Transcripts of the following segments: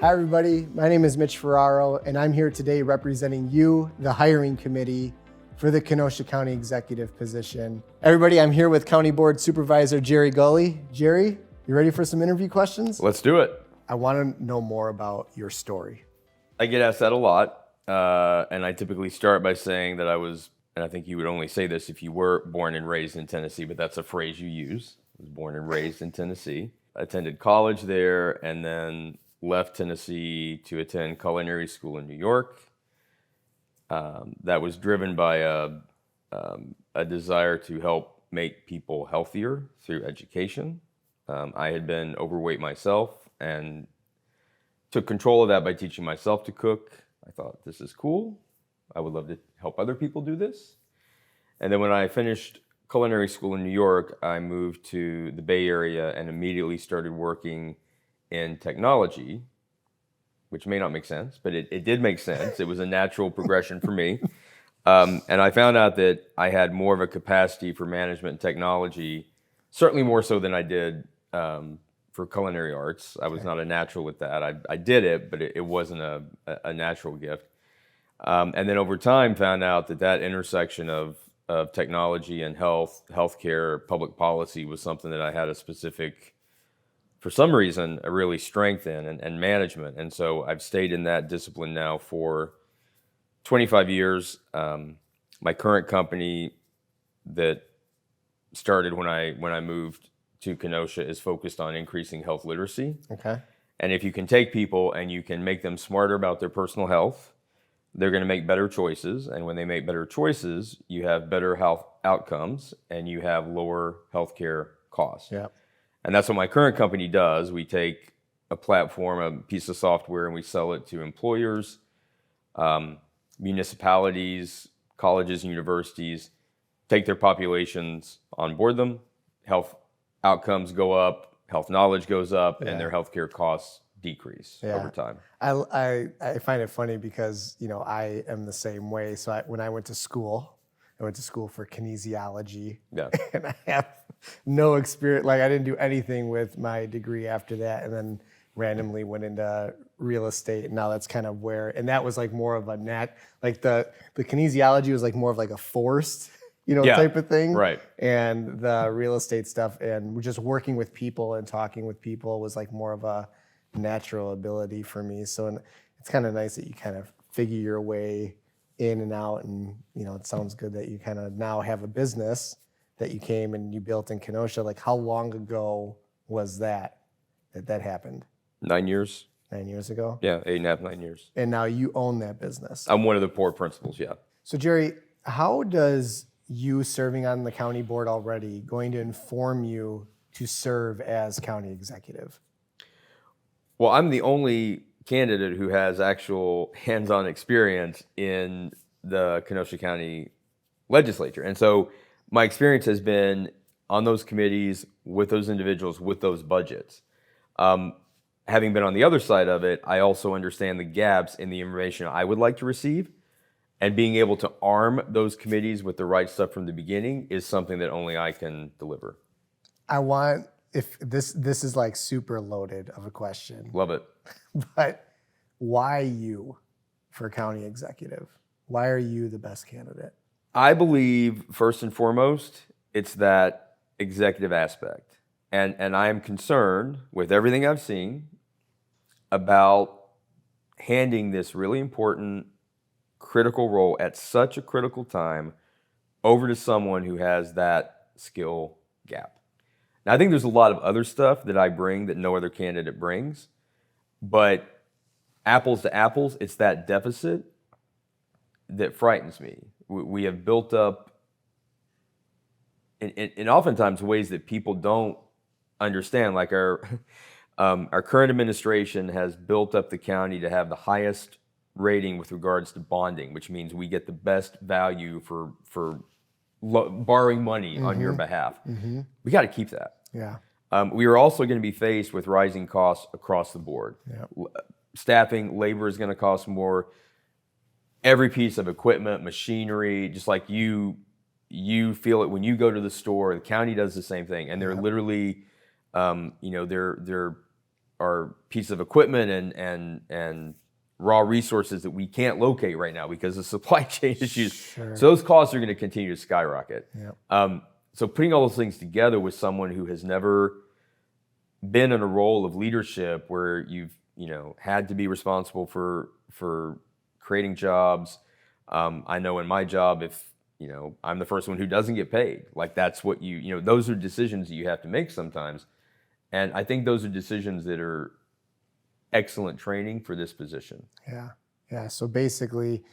Hi everybody, my name is Mitch Ferraro and I'm here today representing you, the hiring committee for the Kenosha County Executive position. Everybody, I'm here with County Board Supervisor Jerry Gulley. Jerry, you ready for some interview questions? Let's do it. I want to know more about your story. I get asked that a lot, and I typically start by saying that I was, and I think you would only say this if you were born and raised in Tennessee, but that's a phrase you use. I was born and raised in Tennessee. I attended college there and then left Tennessee to attend culinary school in New York. That was driven by a desire to help make people healthier through education. I had been overweight myself and took control of that by teaching myself to cook. I thought, this is cool. I would love to help other people do this. And then when I finished culinary school in New York, I moved to the Bay Area and immediately started working in technology, which may not make sense, but it did make sense. It was a natural progression for me. And I found out that I had more of a capacity for management and technology, certainly more so than I did for culinary arts. I was not a natural with that. I did it, but it wasn't a natural gift. And then over time found out that intersection of technology and healthcare, public policy was something that I had a specific, for some reason, a really strength in and management. And so I've stayed in that discipline now for 25 years. My current company that started when I moved to Kenosha is focused on increasing health literacy. Okay. And if you can take people and you can make them smarter about their personal health, they're going to make better choices. And when they make better choices, you have better health outcomes and you have lower healthcare costs. Yeah. And that's what my current company does. We take a platform, a piece of software, and we sell it to employers, municipalities, colleges, and universities, take their populations, onboard them, health outcomes go up, health knowledge goes up, and their healthcare costs decrease over time. I find it funny because, I am the same way. So when I went to school for kinesiology, and I have no experience. Like I didn't do anything with my degree after that, and then randomly went into real estate. And now that's kind of and that was like more of a the kinesiology was like more of like a forced, type of thing. Right. And the real estate stuff and just working with people and talking with people was like more of a natural ability for me. So it's kind of nice that you kind of figure your way in and out, and it sounds good that you kind of now have a business that you came and you built in Kenosha. Like how long ago was that happened? 9 years. 9 years ago? Yeah, 8.5, 9 years. And now you own that business. I'm one of the four principals, yeah. So Jerry, how does you serving on the county board already going to inform you to serve as county executive? Well, I'm the only candidate who has actual hands-on experience in the Kenosha County legislature. And so my experience has been on those committees with those individuals, with those budgets. Having been on the other side of it, I also understand the gaps in the information I would like to receive. And being able to arm those committees with the right stuff from the beginning is something that only I can deliver. If this is like super loaded of a question. Love it. But why you for county executive? Why are you the best candidate? I believe, first and foremost, it's that executive aspect. And I am concerned with everything I've seen about handing this really important, critical role at such a critical time over to someone who has that skill gap. Now, I think there's a lot of other stuff that I bring that no other candidate brings, but apples to apples, it's that deficit that frightens me. We have built up, in oftentimes ways that people don't understand, like our current administration has built up the county to have the highest rating with regards to bonding, which means we get the best value for borrowing money on your behalf. Mm-hmm. We got to keep that. Yeah. We are also going to be faced with rising costs across the board. Yeah. Staffing, labor is going to cost more. Every piece of equipment, machinery, just like you feel it when you go to the store. The county does the same thing, and they're literally, there are pieces of equipment and raw resources that we can't locate right now because of supply chain issues. Sure. So those costs are going to continue to skyrocket. Yep. So putting all those things together with someone who has never been in a role of leadership where you've had to be responsible for creating jobs. I know in my job, if I'm the first one who doesn't get paid, like that's what those are decisions that you have to make sometimes. And I think those are decisions that are excellent training for this position. Yeah. So basically,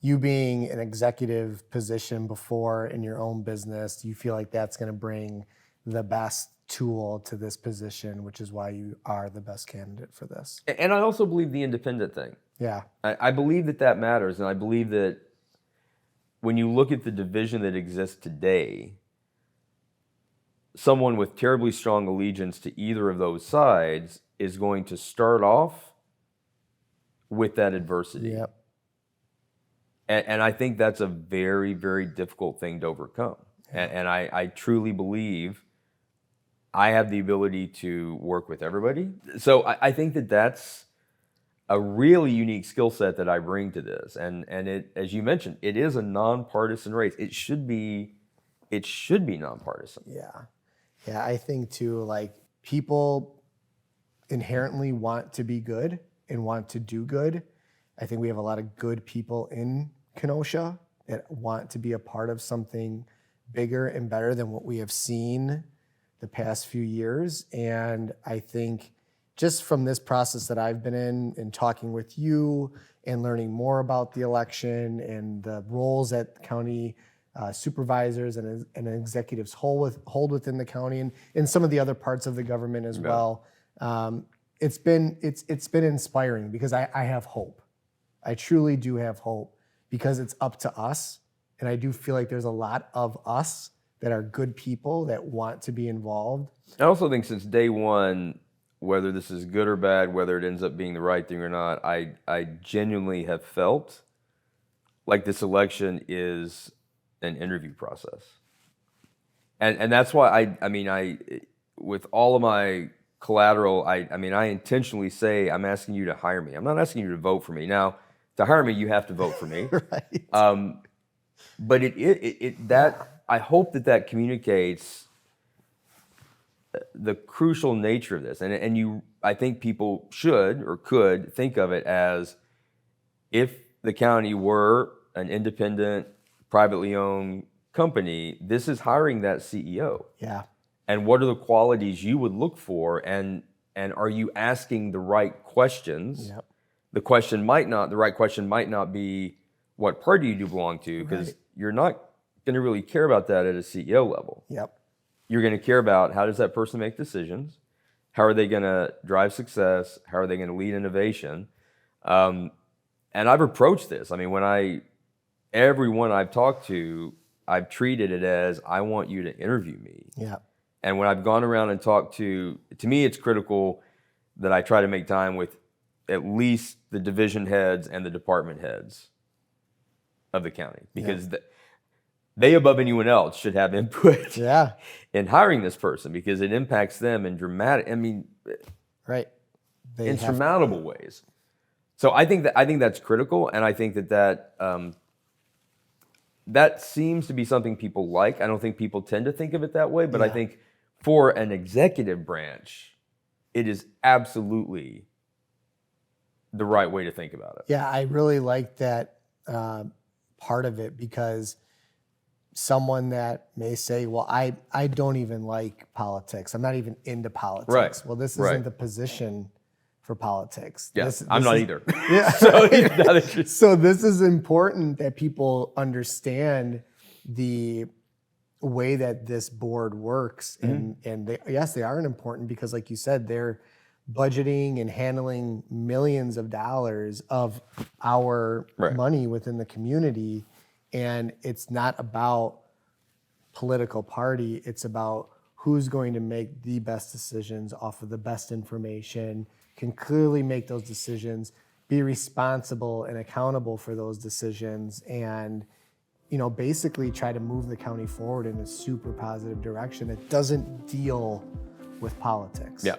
you being an executive position before in your own business, do you feel like that's going to bring the best tool to this position, which is why you are the best candidate for this? And I also believe the independent thing. Yeah. I believe that matters. And I believe that when you look at the division that exists today, someone with terribly strong allegiance to either of those sides is going to start off with that adversity. Yep. And I think that's a very, very difficult thing to overcome. Yeah. And I truly believe I have the ability to work with everybody. So I think that's a really unique skill set that I bring to this. And it, as you mentioned, it is a nonpartisan race. It should be nonpartisan. Yeah, I think too, like, people inherently want to be good and want to do good. I think we have a lot of good people in Kenosha that want to be a part of something bigger and better than what we have seen the past few years. And I think just from this process that I've been in and talking with you and learning more about the election and the roles that county supervisors and executives hold within the county and some of the other parts of the government as well, it's been inspiring because I have hope. I truly do have hope because it's up to us. And I do feel like there's a lot of us that are good people that want to be involved. I also think since day one, whether this is good or bad, whether it ends up being the right thing or not, I genuinely have felt like this election is an interview process. And that's why I with all of my collateral, I intentionally say I'm asking you to hire me. I'm not asking you to vote for me. Now, to hire me, you have to vote for me. Right. But I hope that communicates the crucial nature of this. And I think people should or could think of it as if the county were an independent, privately owned company, this is hiring that CEO. Yeah. And what are the qualities you would look for, and are you asking the right questions? Yep. The right question might not be what party you do belong to, because you're not going to really care about that at a CEO level. Yep. You're going to care about how does that person make decisions, how are they going to drive success, how are they going to lead innovation. And I've approached this. I mean, everyone I've talked to, I've treated it as I want you to interview me. Yeah. And when I've gone around and talked to me, it's critical that I try to make time with at least the division heads and the department heads of the county, because they, above anyone else, should have input in hiring this person, because it impacts them in insurmountable ways. So I think that's critical, and I think that seems to be something people like. I don't think people tend to think of it that way, but I think for an executive branch, it is absolutely the right way to think about it. Yeah, I really like that part of it, because someone that may say, well, I don't even like politics. I'm not even into politics. Right. Well, this isn't the position for politics. Yeah, this I'm not either. Yeah. So this is important that people understand the way that this board works. And they are important because, like you said, they're budgeting and handling millions of dollars of our money within the community. And it's not about political party. It's about who's going to make the best decisions off of the best information, can clearly make those decisions, be responsible and accountable for those decisions, and basically try to move the county forward in a super positive direction that doesn't deal with politics. Yeah.